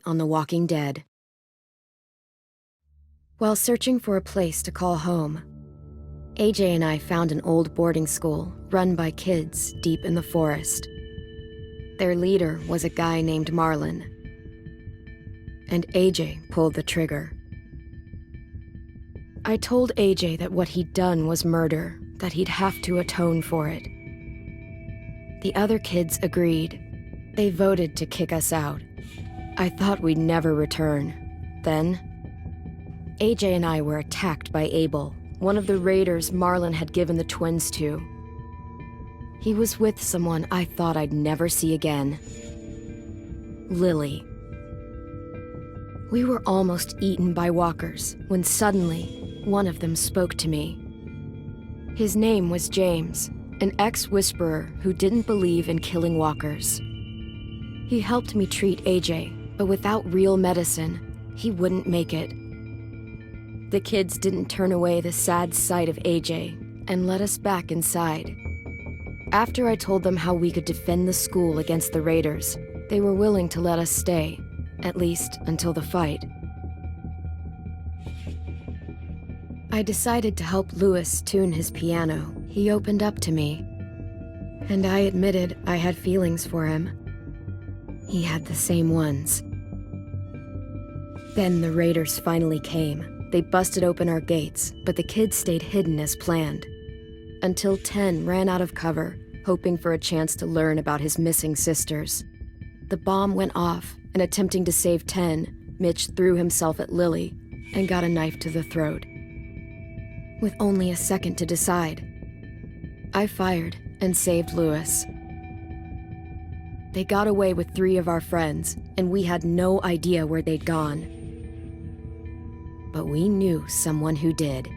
on The Walking Dead. While searching for a place to call home, AJ and I found an old boarding school run by kids deep in the forest. Their leader was a guy named Marlon, and AJ pulled the trigger. I told AJ that what he'd done was murder, that he'd have to atone for it. The other kids agreed. They voted to kick us out. I thought we'd never return. Then, AJ and I were attacked by Abel, one of the raiders Marlon had given the twins to. He was with someone I thought I'd never see again. Lily. We were almost eaten by walkers when suddenly one of them spoke to me. His name was James, an ex-whisperer who didn't believe in killing walkers. He helped me treat AJ, but without real medicine, he wouldn't make it. The kids didn't turn away the sad sight of AJ and let us back inside. After I told them how we could defend the school against the raiders, they were willing to let us stay, at least until the fight. I decided to help Louis tune his piano. He opened up to me, and I admitted I had feelings for him. He had the same ones. Then the raiders finally came. They busted open our gates, but the kids stayed hidden as planned. Until 10 ran out of cover, hoping for a chance to learn about his missing sisters. The bomb went off, and attempting to save 10, Mitch threw himself at Lily and got a knife to the throat. With only a second to decide, I fired and saved Louis. They got away with 3 of our friends, and we had no idea where they'd gone. But we knew someone who did.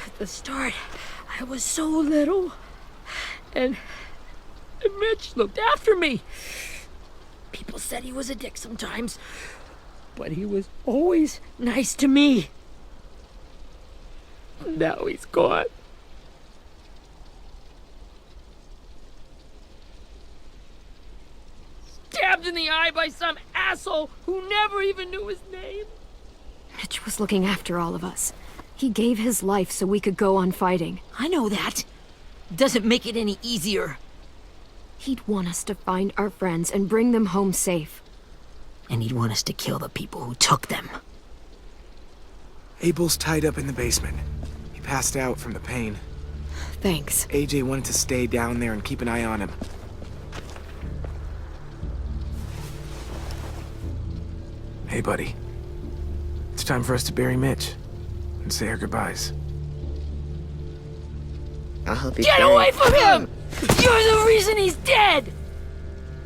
At the start, I was so little, and Mitch looked after me. People said he was a dick sometimes, but he was always nice to me. Now he's gone. Stabbed in the eye by some asshole who never even knew his name. Mitch was looking after all of us. He gave his life so we could go on fighting. I know that. Doesn't make it any easier. He'd want us to find our friends and bring them home safe. And he'd want us to kill the people who took them. Abel's tied up in the basement. He passed out from the pain. Thanks. AJ wanted to stay down there and keep an eye on him. Hey, buddy. It's time for us to bury Mitch and say our goodbyes. I'll help you. Get away from him! You're the reason he's dead!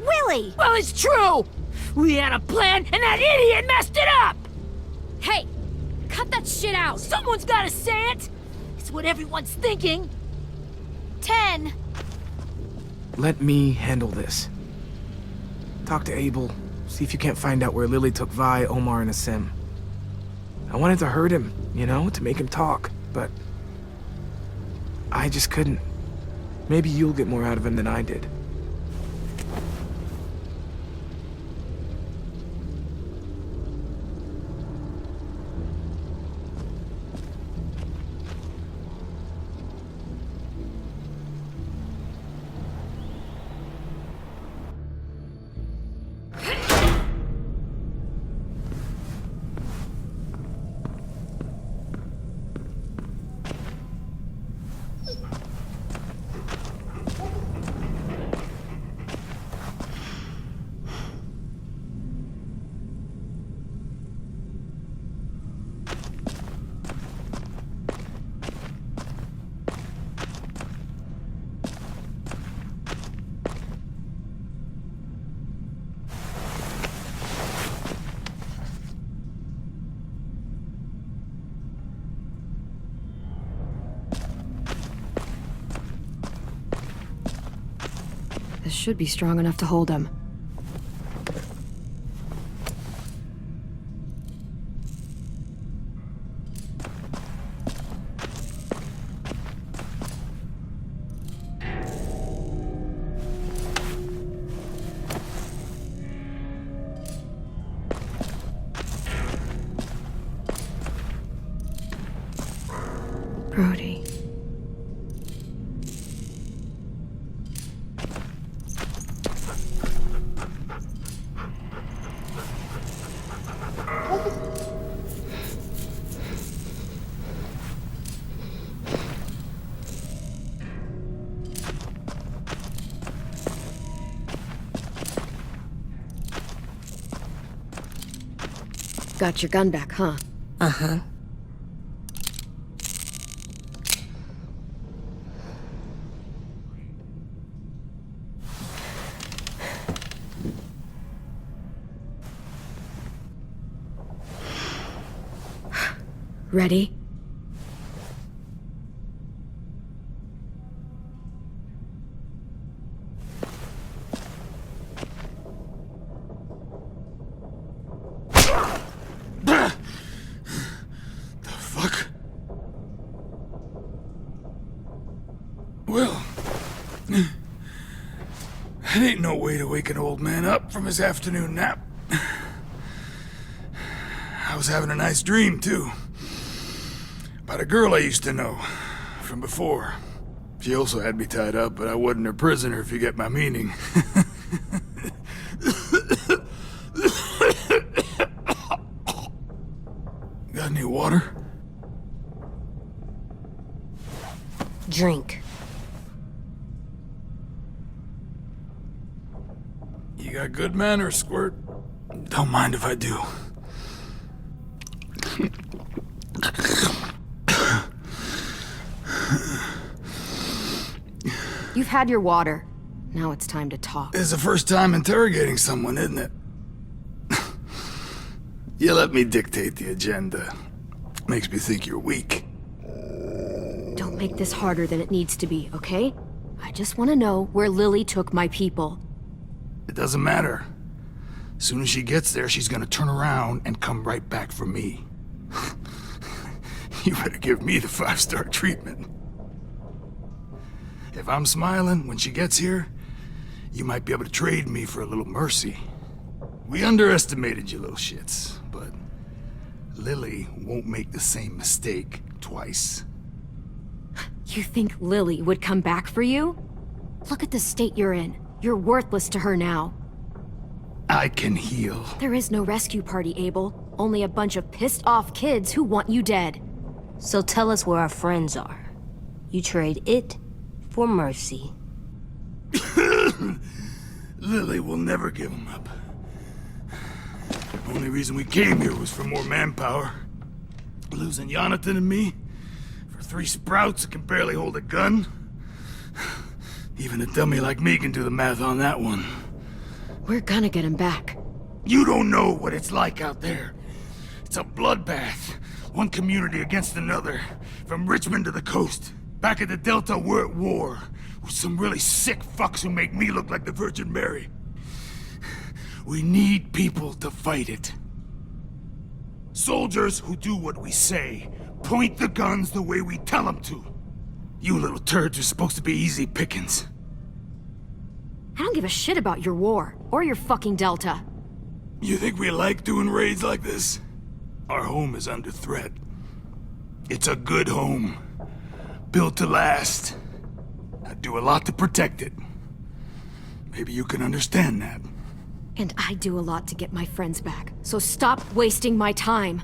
Willie! Well, it's true! We had a plan, and that idiot messed it up! Hey! Cut that shit out! Someone's gotta say it! It's what everyone's thinking. on! Let me handle this. Talk to Abel. See if you can't find out where Lily took Vi, Omar, and Asim. I wanted to hurt him, you know, to make him talk, but I just couldn't. Maybe you'll get more out of him than I did. This should be strong enough to hold him. Brody. Got your gun back, huh? Uh-huh. Ready? Well, that ain't no way to wake an old man up from his afternoon nap. I was having a nice dream, too. About a girl I used to know from before. She also had me tied up, but I wasn't her prisoner, if you get my meaning. Got any water? Drink. You got good manners, Squirt. Don't mind if I do. You've had your water. Now it's time to talk. It's the first time interrogating someone, isn't it? You let me dictate the agenda. Makes me think you're weak. Don't make this harder than it needs to be, okay? I just want to know where Lily took my people. It doesn't matter. As soon as she gets there, she's gonna turn around and come right back for me. You better give me the 5-star treatment. If I'm smiling when she gets here, you might be able to trade me for a little mercy. We underestimated you little shits, but Lily won't make the same mistake twice. You think Lily would come back for you? Look at the state you're in. You're worthless to her now. I can heal. There is no rescue party, Abel. Only a bunch of pissed-off kids who want you dead. So tell us where our friends are. You trade it for mercy. Lily will never give them up. Only reason we came here was for more manpower. Losing Jonathan and me for 3 sprouts that can barely hold a gun. Even a dummy like me can do the math on that one. We're gonna get him back. You don't know what it's like out there. It's a bloodbath. One community against another. From Richmond to the coast. Back at the Delta, we're at war with some really sick fucks who make me look like the Virgin Mary. We need people to fight it. Soldiers who do what we say, point the guns the way we tell them to. You little turds are supposed to be easy pickings. I don't give a shit about your war, or your fucking Delta. You think we like doing raids like this? Our home is under threat. It's a good home, built to last. I do a lot to protect it. Maybe you can understand that. And I do a lot to get my friends back, so stop wasting my time.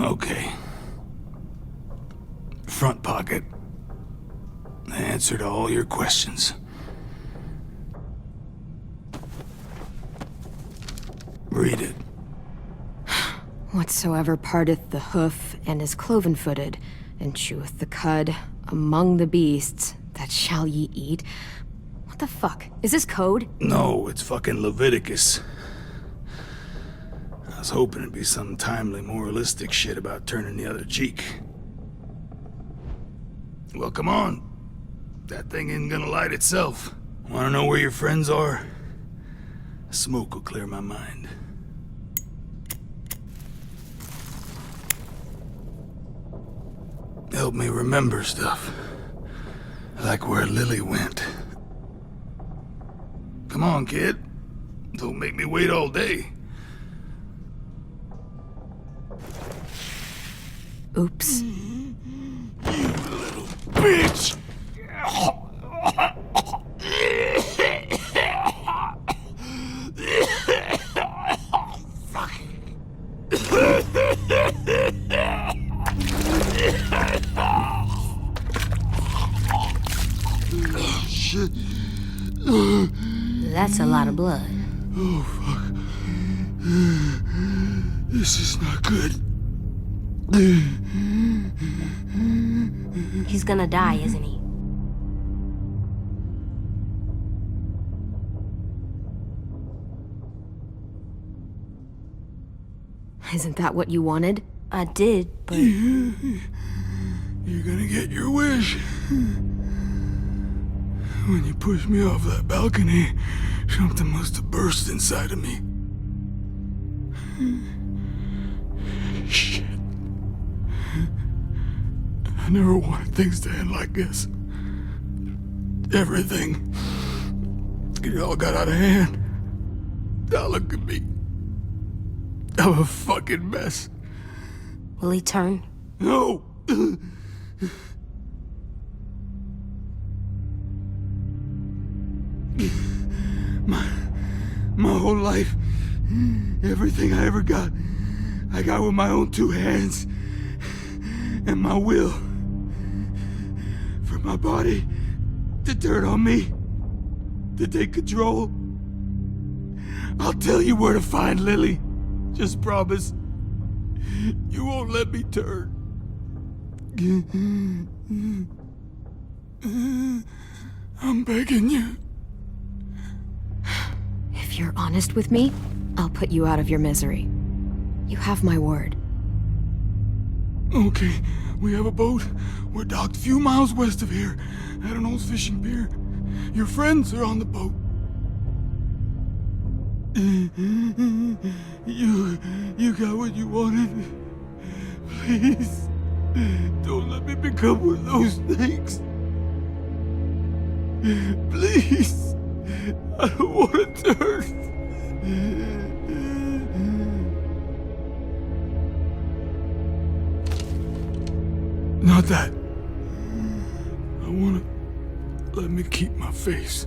Okay. Front pocket. The answer to all your questions. Read it. Whatsoever parteth the hoof and is cloven-footed, and cheweth the cud among the beasts, that shall ye eat. What the fuck? Is this code? No, it's fucking Leviticus. I was hoping it'd be some timely moralistic shit about turning the other cheek. Well, come on. That thing ain't gonna light itself. Wanna know where your friends are? Smoke will clear my mind. Help me remember stuff. Like where Lily went. Come on, kid. Don't make me wait all day. Oops. You little bitch! Shit. That's a lot of blood. Oh, fuck. This is not good. He's gonna die, isn't he? Isn't that what you wanted? I did, but... You're gonna get your wish. When you pushed me off that balcony, something must have burst inside of me. Shit. I never wanted things to end like this. Everything. It all got out of hand. Now look at me. I'm a fucking mess. Will he turn? No! My whole life, everything I ever got, I got with my own two hands and my will. For my body to turn on me, to take control. I'll tell you where to find Lily. Just promise you won't let me turn. I'm begging you. If you're honest with me, I'll put you out of your misery. You have my word. Okay, we have a boat. We're docked a few miles west of here, at an old fishing pier. Your friends are on the boat. You got what you wanted. Please, don't let me become one of those things. Please, I don't want to turn. Not that. I want to let me keep my face.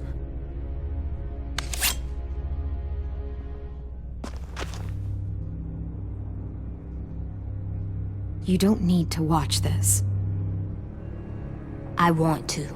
You don't need to watch this. I want to.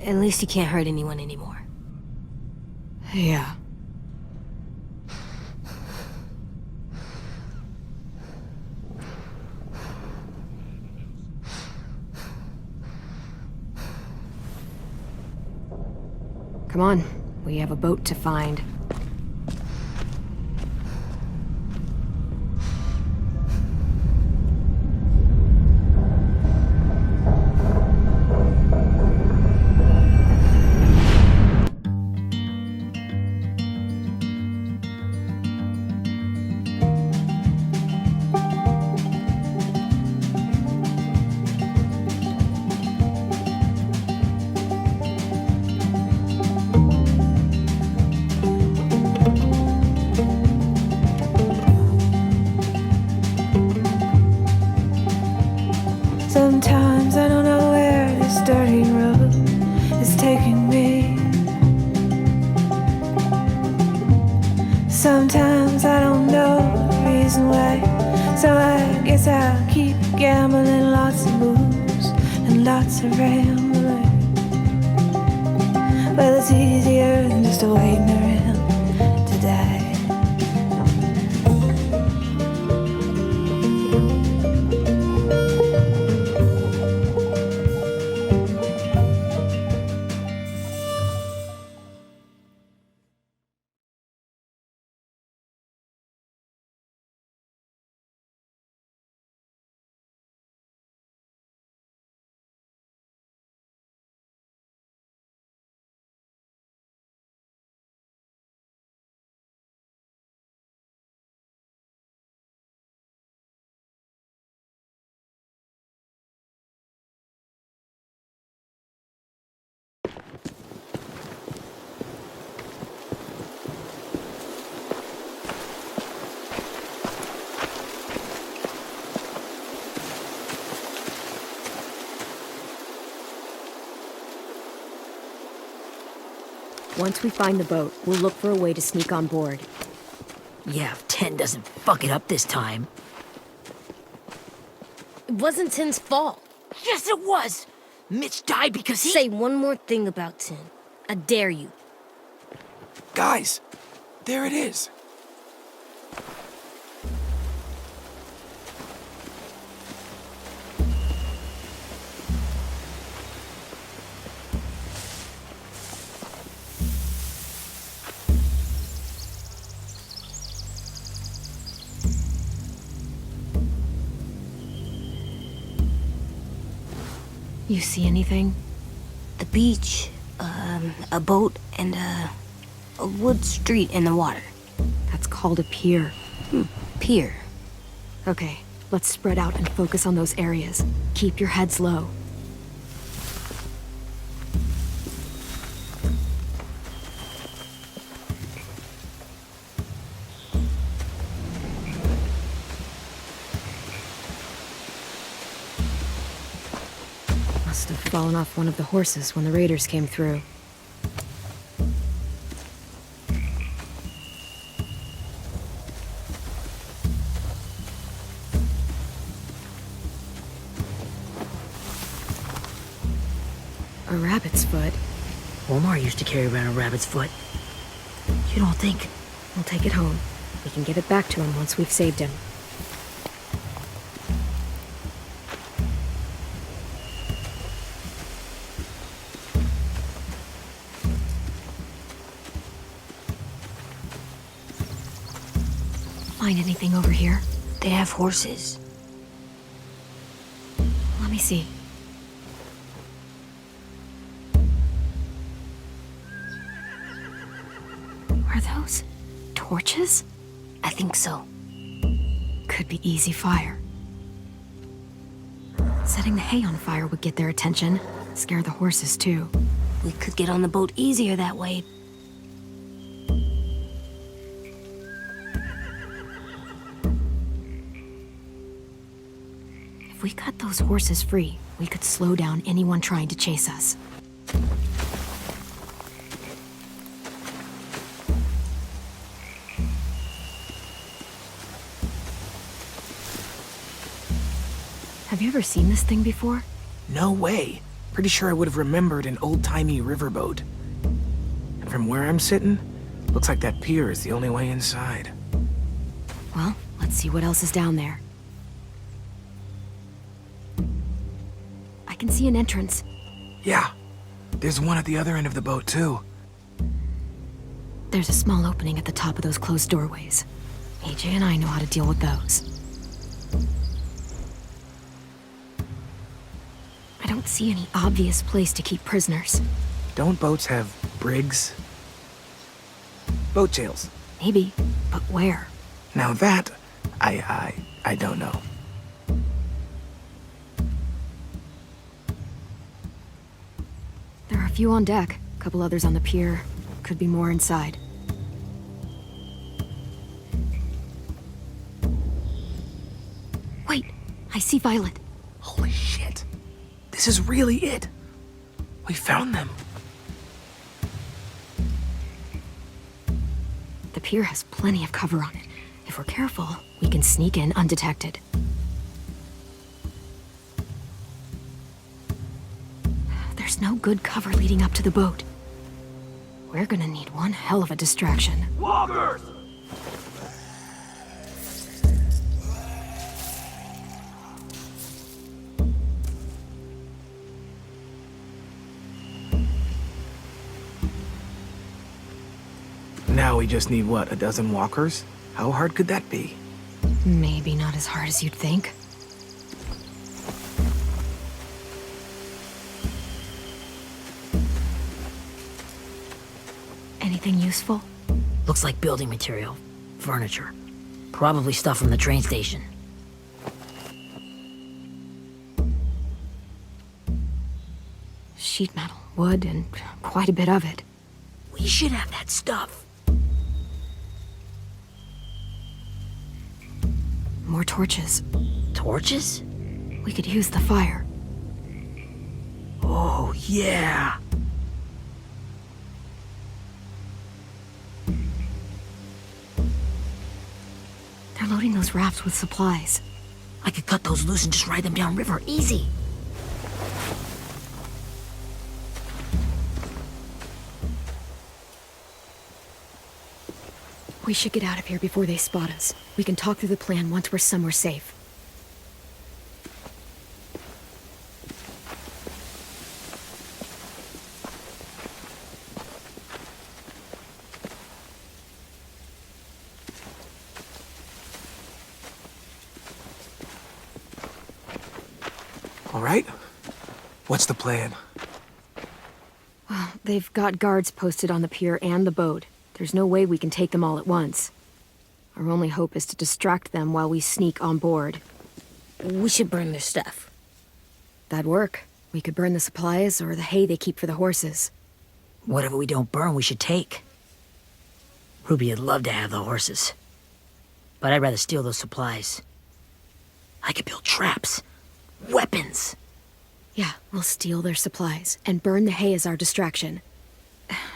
At least he can't hurt anyone anymore. Yeah. Come on, we have a boat to find. Sometimes I don't know where this dirty road is taking me. Sometimes I don't know the reason why, so I guess I'll keep gambling. Lots of moves and lots of rambling. Well, it's easier than just waiting around to die. Once we find the boat, we'll look for a way to sneak on board. Yeah, if 10 doesn't fuck it up this time. It wasn't Tin's fault. Yes, it was! Mitch died because he— Say one more thing about Tin. I dare you. Guys, there it is. You see anything? The beach, a boat, and a wood street in the water. That's called a pier. Pier. Okay, let's spread out and focus on those areas. Keep your heads low. Must have fallen off one of the horses when the raiders came through. A rabbit's foot. Omar used to carry around a rabbit's foot. You don't think? We'll take it home. We can give it back to him once we've saved him. Find anything over here? They have horses. Let me see. Are those torches? I think so. Could be easy fire. Setting the hay on fire would get their attention. Scare the horses, too. We could get on the boat easier that way. If we cut those horses free, we could slow down anyone trying to chase us. Have you ever seen this thing before? No way. Pretty sure I would have remembered an old-timey riverboat. And from where I'm sitting, looks like that pier is the only way inside. Well, let's see what else is down there. I can see an entrance. Yeah, there's one at the other end of the boat, too. There's a small opening at the top of those closed doorways. AJ and I know how to deal with those. I don't see any obvious place to keep prisoners. Don't boats have brigs? Boat jails. Maybe, but where? Now that, I don't know. There are a few on deck, a couple others on the pier. Could be more inside. Wait, I see Violet. Holy shit. This is really it. We found them. The pier has plenty of cover on it. If we're careful, we can sneak in undetected. There's no good cover leading up to the boat. We're gonna need one hell of a distraction. Walkers! Now we just need, what, a dozen walkers? How hard could that be? Maybe not as hard as you'd think. Anything useful? Looks like building material. Furniture. Probably stuff from the train station. Sheet metal, wood, and quite a bit of it. We should have that stuff. More torches. Torches? We could use the fire. Oh, yeah. They're loading those rafts with supplies. I could cut those loose and just ride them downriver. Easy. We should get out of here before they spot us. We can talk through the plan once we're somewhere safe. All right? What's the plan? Well, they've got guards posted on the pier and the boat. There's no way we can take them all at once. Our only hope is to distract them while we sneak on board. We should burn their stuff. That'd work. We could burn the supplies or the hay they keep for the horses. Whatever we don't burn, we should take. Ruby would love to have the horses. But I'd rather steal those supplies. I could build traps. Weapons. Yeah, we'll steal their supplies and burn the hay as our distraction.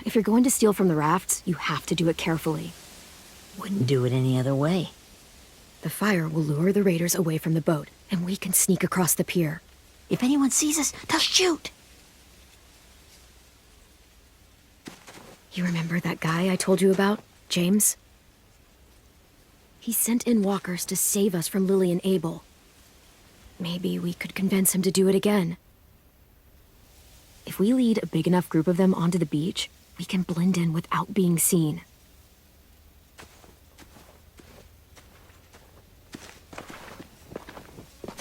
If you're going to steal from the rafts, you have to do it carefully. Wouldn't do it any other way. The fire will lure the raiders away from the boat, and we can sneak across the pier. If anyone sees us, they'll shoot. You remember that guy I told you about, James? He sent in walkers to save us from Lily and Abel. Maybe we could convince him to do it again. If we lead a big enough group of them onto the beach, we can blend in without being seen.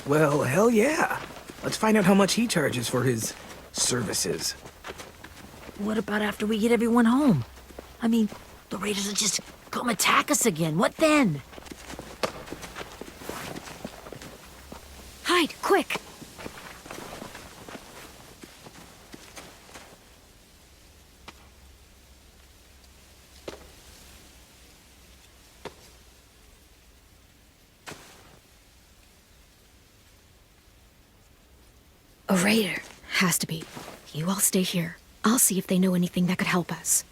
Well, hell yeah. Let's find out how much he charges for his services. What about after we get everyone home? I mean, the raiders will just come attack us again. What then? Hide, quick! A raider. Has to be. You all stay here. I'll see if they know anything that could help us.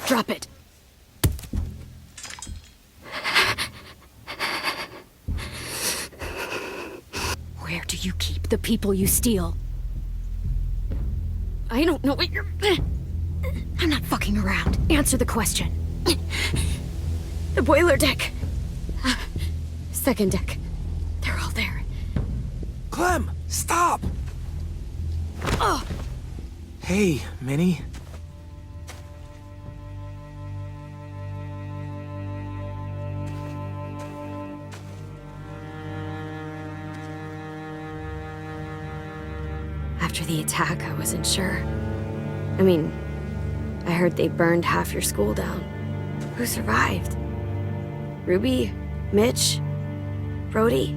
Drop it. Where do you keep the people you steal? I don't know what you're... I'm not fucking around. Answer the question. The boiler deck. Second deck. They're all there. Clem, stop! Oh! Hey, Minnie. After the attack, I wasn't sure. I mean, I heard they burned half your school down. Who survived? Ruby? Mitch? Brody?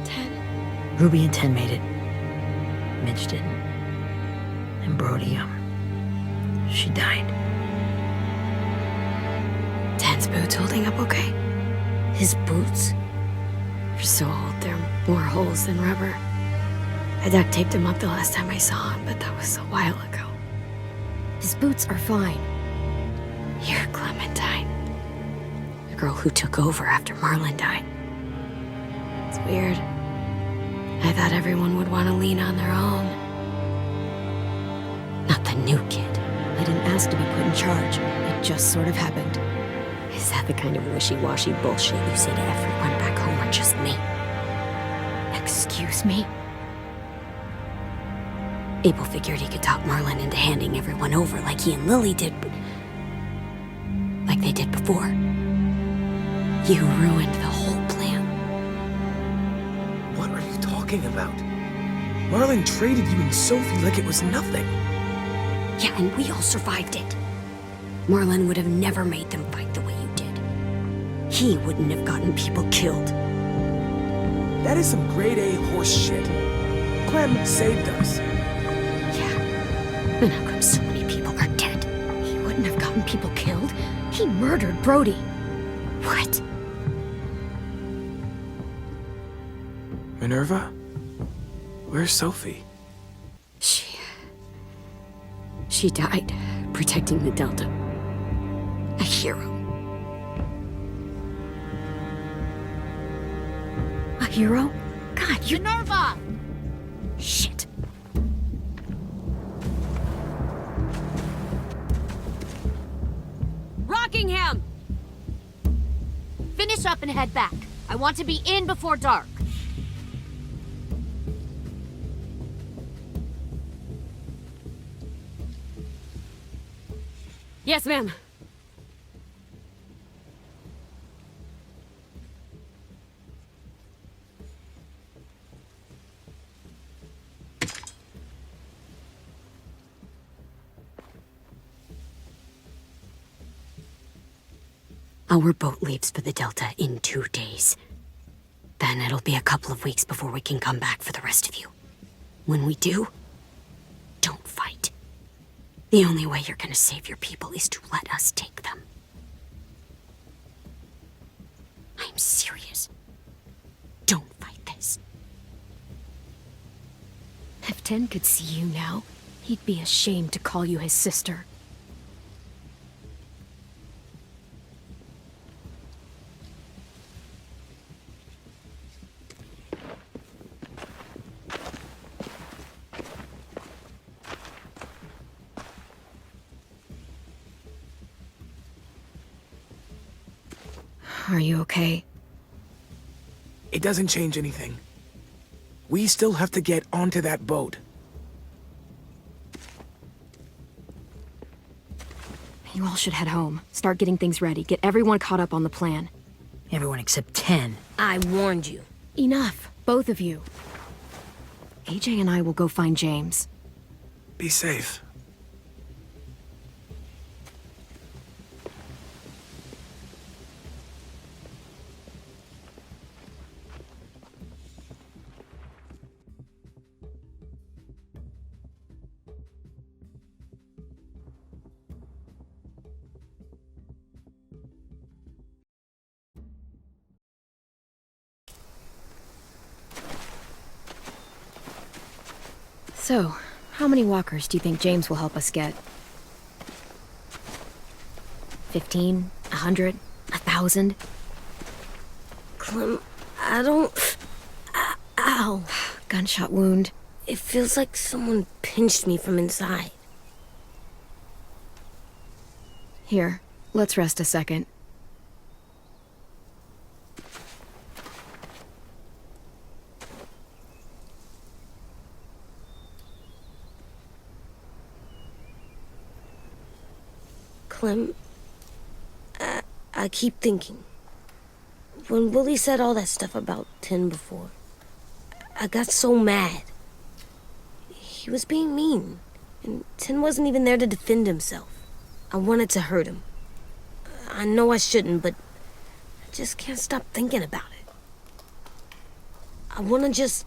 10? Ruby and 10 made it. Mitch didn't. And Brody, she died. 10's boots holding up okay? His boots? They're so old, there are more holes than rubber. I duct taped him up the last time I saw him, but that was a while ago. His boots are fine. You're Clementine. The girl who took over after Marlon died. It's weird. I thought everyone would want to lean on their own. Not the new kid. I didn't ask to be put in charge. It just sort of happened. Is that the kind of wishy-washy bullshit you say to everyone back home, or just me? Excuse me? Abel figured he could talk Marlon into handing everyone over like he and Lily did, but like they did before. You ruined the whole plan. What are you talking about? Marlon traded you and Sophie like it was nothing. Yeah, and we all survived it. Marlon would have never made them fight the way you did. He wouldn't have gotten people killed. That is some grade A horse shit. Clem saved us. Yeah, and how come so many people are dead? He wouldn't have gotten people killed. He murdered Brody. What? Minerva? Where's Sophie? She died protecting the Delta. A hero. A hero? God, you... Minerva! Shit. Rockingham! Finish up and head back. I want to be in before dark. Yes, ma'am. Our boat leaves for the Delta in 2 days. Then it'll be a couple of weeks before we can come back for the rest of you. When we do, don't fight. The only way you're gonna save your people is to let us take them. I'm serious. Don't fight this. If 10 could see you now, he'd be ashamed to call you his sister. Are you okay? It doesn't change anything. We still have to get onto that boat. You all should head home. Start getting things ready. Get everyone caught up on the plan. Everyone except 10. I warned you. Enough, both of you. AJ and I will go find James. Be safe. So, how many walkers do you think James will help us get? 15? 100? 1,000? Clem, I don't... Ow. Gunshot wound. It feels like someone pinched me from inside. Here, let's rest a second. Clem, I keep thinking. When Willie said all that stuff about Tin before, I got so mad. He was being mean, and Tin wasn't even there to defend himself. I wanted to hurt him. I know I shouldn't, but I just can't stop thinking about it. I want to just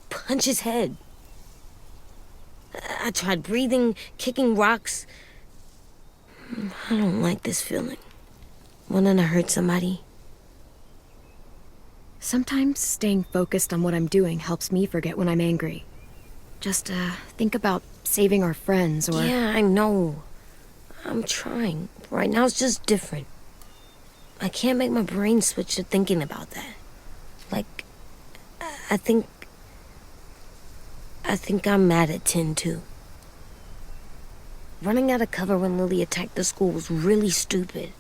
punch his head. I tried breathing, kicking rocks. I don't like this feeling. Wanting to hurt somebody. Sometimes staying focused on what I'm doing helps me forget when I'm angry. Just, think about saving our friends or... Yeah, I know. I'm trying. Right now it's just different. I can't make my brain switch to thinking about that. Like, I think I'm mad at Tin, too. Running out of cover when Lily attacked the school was really stupid.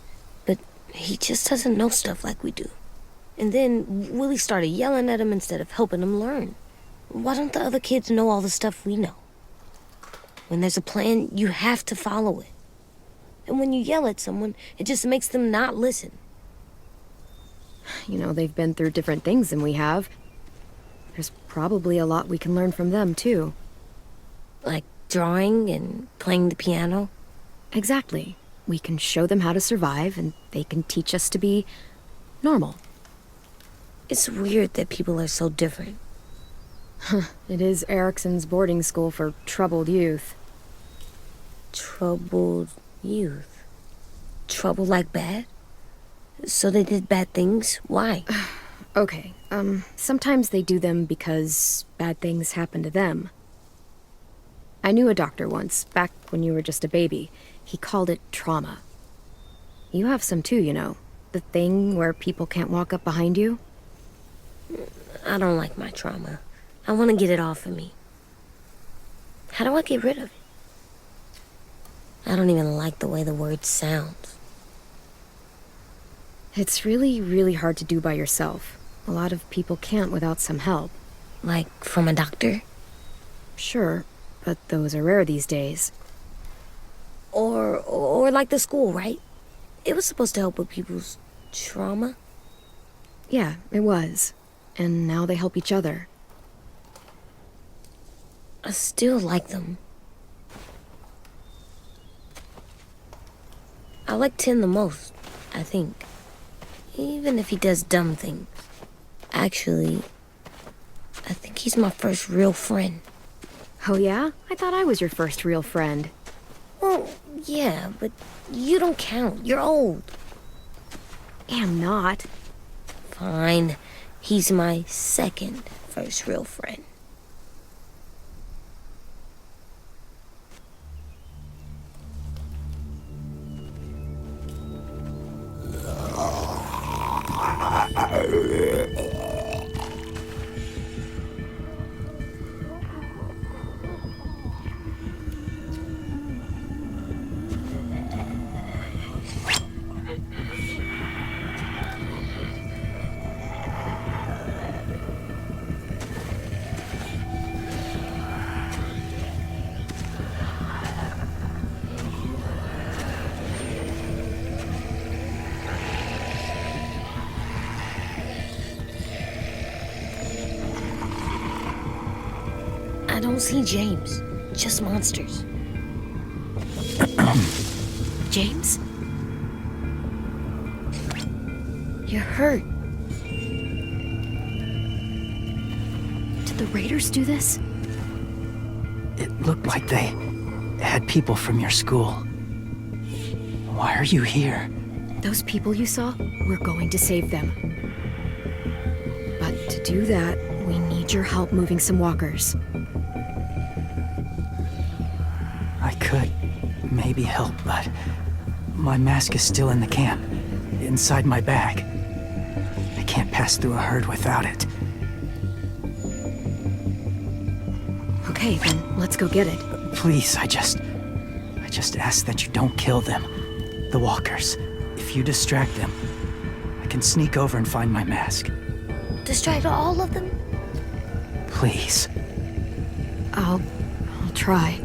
But he just doesn't know stuff like we do. And then Willie started yelling at him instead of helping him learn. Why don't the other kids know all the stuff we know? When there's a plan, you have to follow it. And when you yell at someone, it just makes them not listen. You know, they've been through different things than we have. There's probably a lot we can learn from them, too. Like drawing and playing the piano. Exactly. We can show them how to survive, and they can teach us to be normal. It's weird that people are so different. It is Erickson's boarding school for troubled youth. Troubled youth? Trouble like bad? So they did bad things? Why? Okay, sometimes they do them because bad things happen to them. I knew a doctor once, back when you were just a baby. He called it trauma. You have some too, you know. The thing where people can't walk up behind you. I don't like my trauma. I want to get it off of me. How do I get rid of it? I don't even like the way the word sounds. It's really, really hard to do by yourself. A lot of people can't without some help. Like from a doctor? Sure, but those are rare these days. Or like the school, right? It was supposed to help with people's trauma. Yeah, it was. And now they help each other. I still like them. I like Tin the most, I think. Even if he does dumb things. Actually, I think he's my first real friend. Oh yeah? I thought I was your first real friend. Well, yeah, but you don't count. You're old. Am not. Fine. He's my second first real friend. I don't see James, just monsters. James? You're hurt. Did the raiders do this? It looked like they had people from your school. Why are you here? Those people you saw, we're going to save them. But to do that, we need your help moving some walkers. I could maybe help, but my mask is still in the camp, inside my bag. I can't pass through a herd without it. Okay, then let's go get it. Please, I just ask that you don't kill them. The walkers. If you distract them, I can sneak over and find my mask. Distract all of them? Please. I'll try.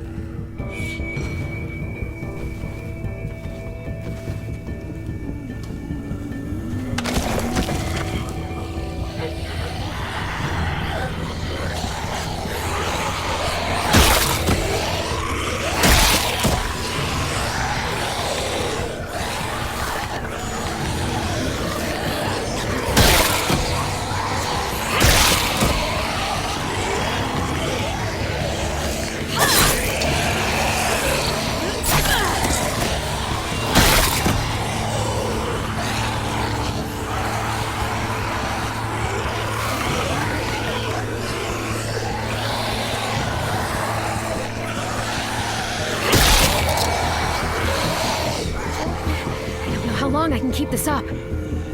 can keep this up.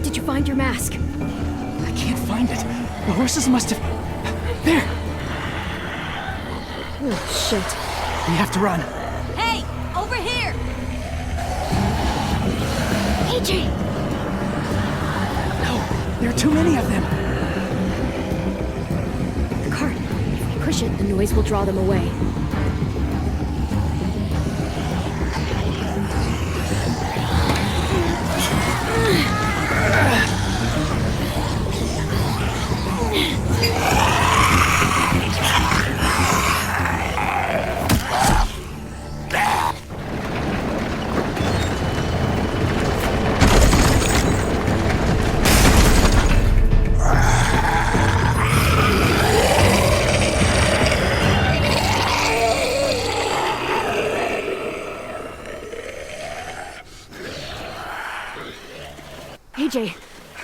Did you find your mask? I can't find it. The horses must have... There! Oh, shit. We have to run. Hey, over here! AJ! No, there are too many of them. The cart. If we push it, the noise will draw them away. AJ,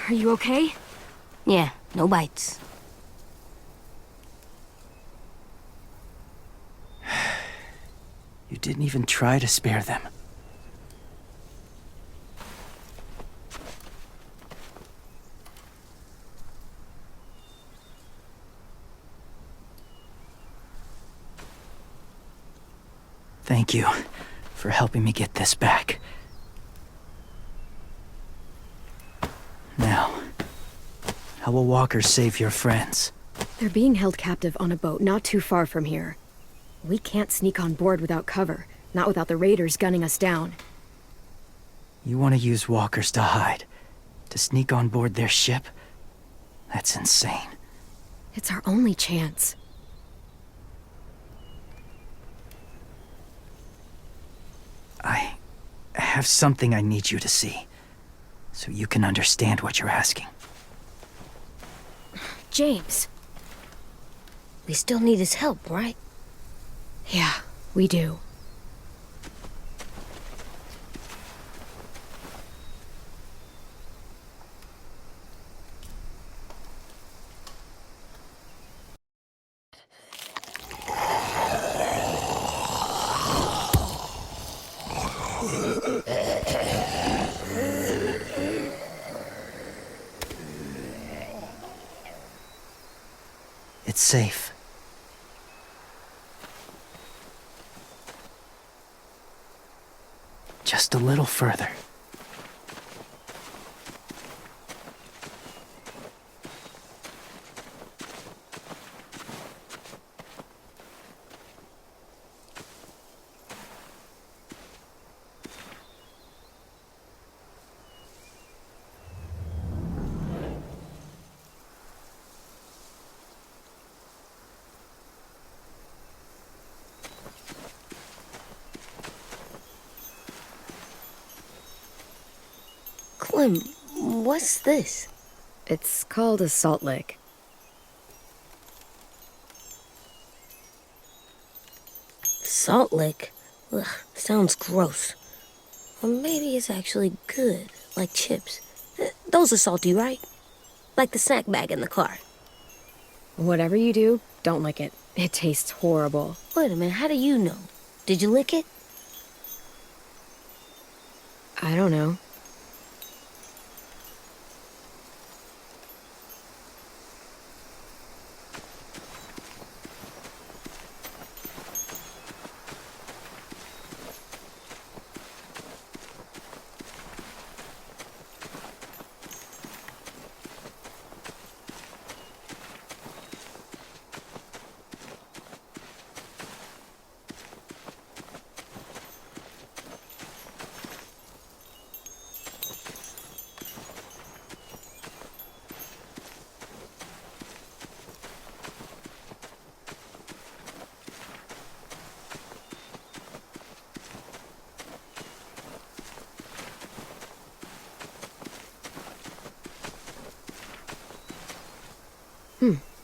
are you okay? Yeah, no bites. You didn't even try to spare them. Thank you for helping me get this back. Now, how will walkers save your friends? They're being held captive on a boat not too far from here. We can't sneak on board without cover, not without the raiders gunning us down. You want to use walkers to hide? To sneak on board their ship? That's insane. It's our only chance. I have something I need you to see, so you can understand what you're asking. James. We still need his help, right? Yeah, we do. It's safe. Just a little further. Clem, what's this? It's called a salt lick. Salt lick? Ugh, sounds gross. Or maybe it's actually good, like chips. Those are salty, right? Like the snack bag in the car. Whatever you do, don't lick it. It tastes horrible. Wait a minute, how do you know? Did you lick it? I don't know.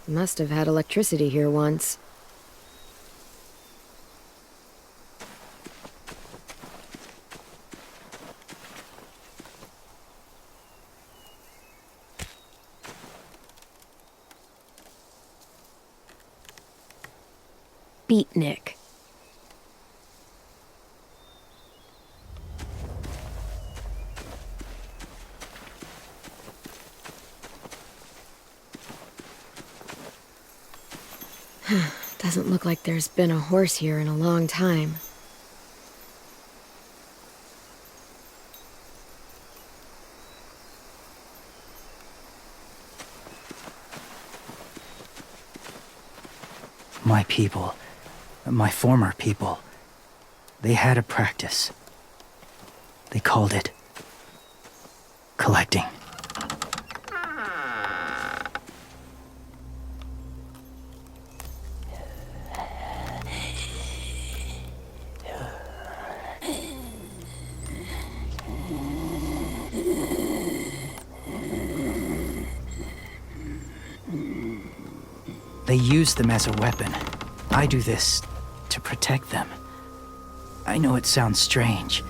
Must have had electricity here once. Beatnik. Doesn't look like there's been a horse here in a long time. My people, my former people, they had a practice. They called it collecting. They use them as a weapon. I do this to protect them. I know it sounds strange,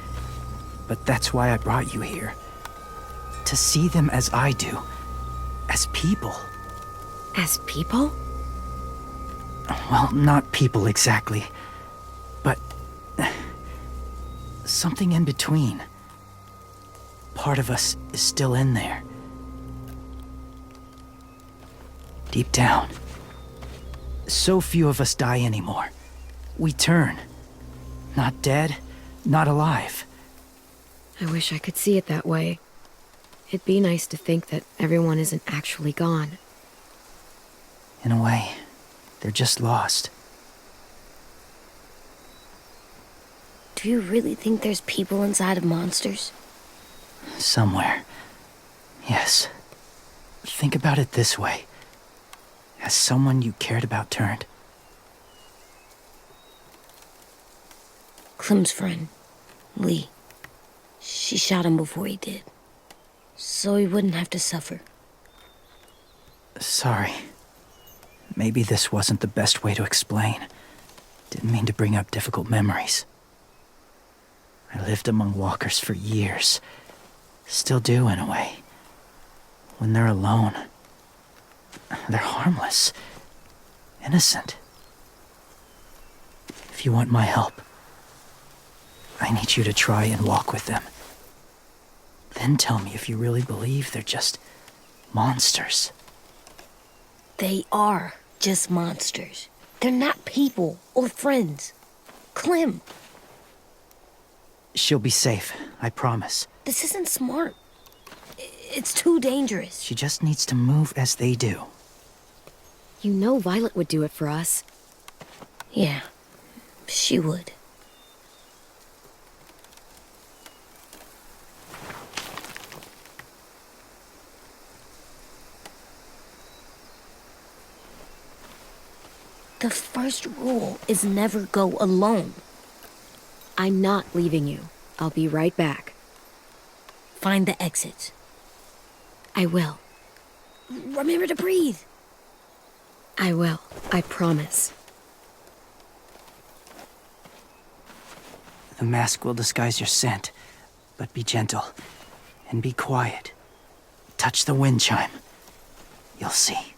but that's why I brought you here. To see them as I do, as people. As people? Well, not people exactly, but something in between. Part of us is still in there. Deep down. So few of us die anymore. We turn. Not dead, not alive. I wish I could see it that way. It'd be nice to think that everyone isn't actually gone. In a way, they're just lost. Do you really think there's people inside of monsters? Somewhere. Yes. Think about it this way. Has someone you cared about turned? Clem's friend, Lee. She shot him before he did. So he wouldn't have to suffer. Sorry. Maybe this wasn't the best way to explain. Didn't mean to bring up difficult memories. I lived among walkers for years. Still do, in a way. When they're alone, they're harmless. Innocent. If you want my help, I need you to try and walk with them. Then tell me if you really believe they're just monsters. They are just monsters. They're not people or friends. Clem, She'll be safe, I promise. this isn't smart. It's too dangerous. She just needs to move as they do. You know Violet would do it for us. Yeah, she would. The first rule is never go alone. I'm not leaving you. I'll be right back. Find the exits. I will. Remember to breathe. I will. I promise. The mask will disguise your scent, but be gentle and be quiet. Touch the wind chime. You'll see.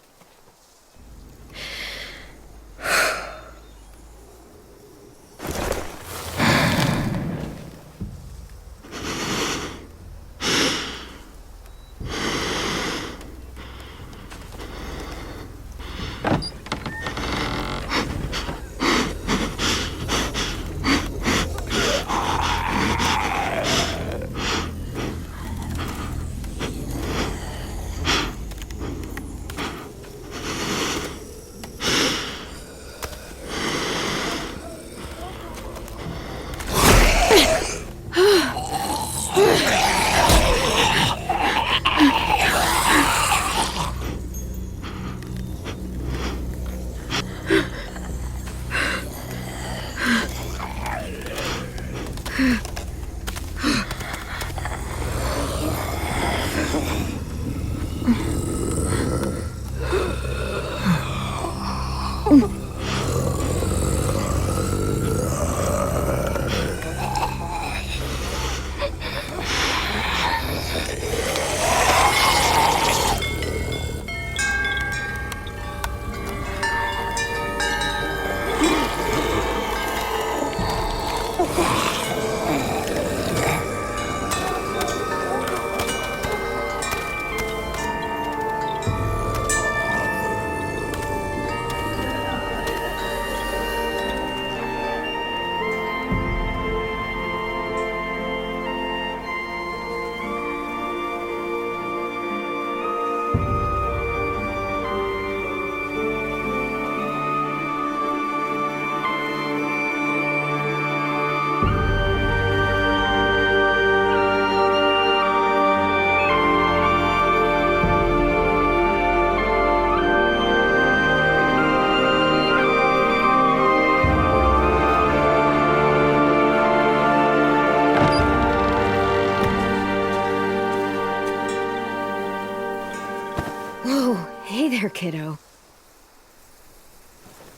kiddo.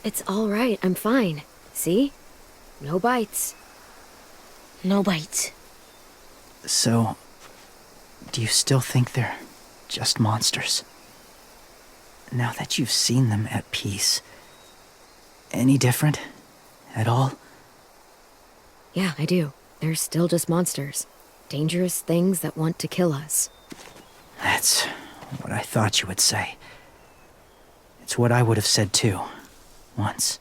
It's all right. I'm fine. See? No bites. No bites. So, do you still think they're just monsters? Now that you've seen them at peace, any different at all? Yeah, I do. They're still just monsters. Dangerous things that want to kill us. That's what I thought you would say. It's what I would have said too, once.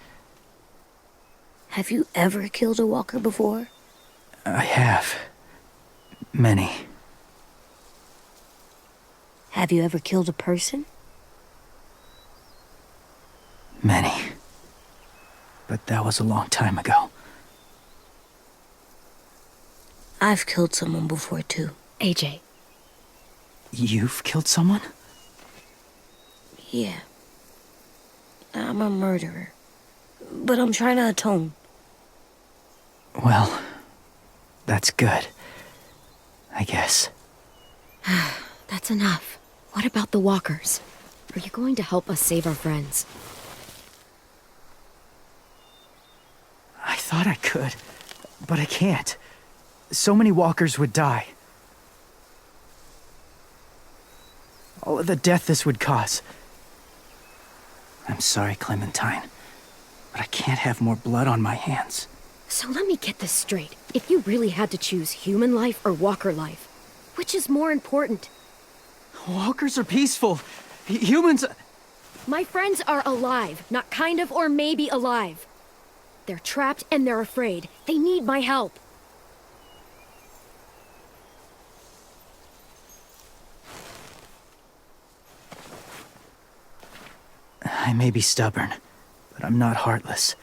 Have you ever killed a walker before? I have. Many. Have you ever killed a person? Many. But that was a long time ago. I've killed someone before too. AJ. You've killed someone? Yeah. I'm a murderer. But I'm trying to atone. Well, that's good. I guess. That's enough. What about the walkers? Are you going to help us save our friends? I thought I could, but I can't. So many walkers would die. All of the death this would cause. I'm sorry, Clementine, but I can't have more blood on my hands. So let me get this straight. If you really had to choose human life or walker life, which is more important? Walkers are peaceful. Humans... My friends are alive, not kind of or maybe alive. They're trapped and they're afraid. They need my help. I may be stubborn, but I'm not heartless.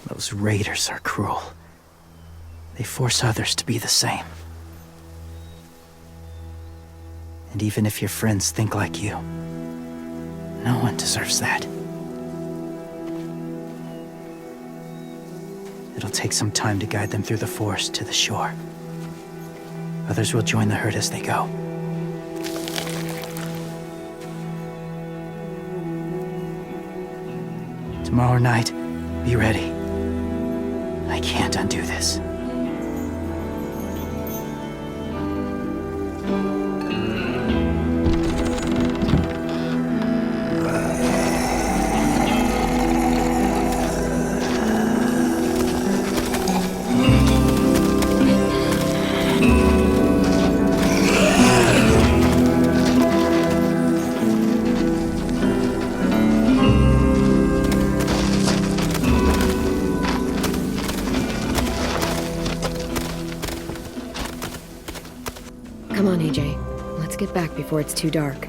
Those raiders are cruel. They force others to be the same. And even if your friends think like you, no one deserves that. It'll take some time to guide them through the forest to the shore. Others will join the herd as they go. Tomorrow night, be ready. I can't undo this. Come on, AJ. Let's get back before it's too dark.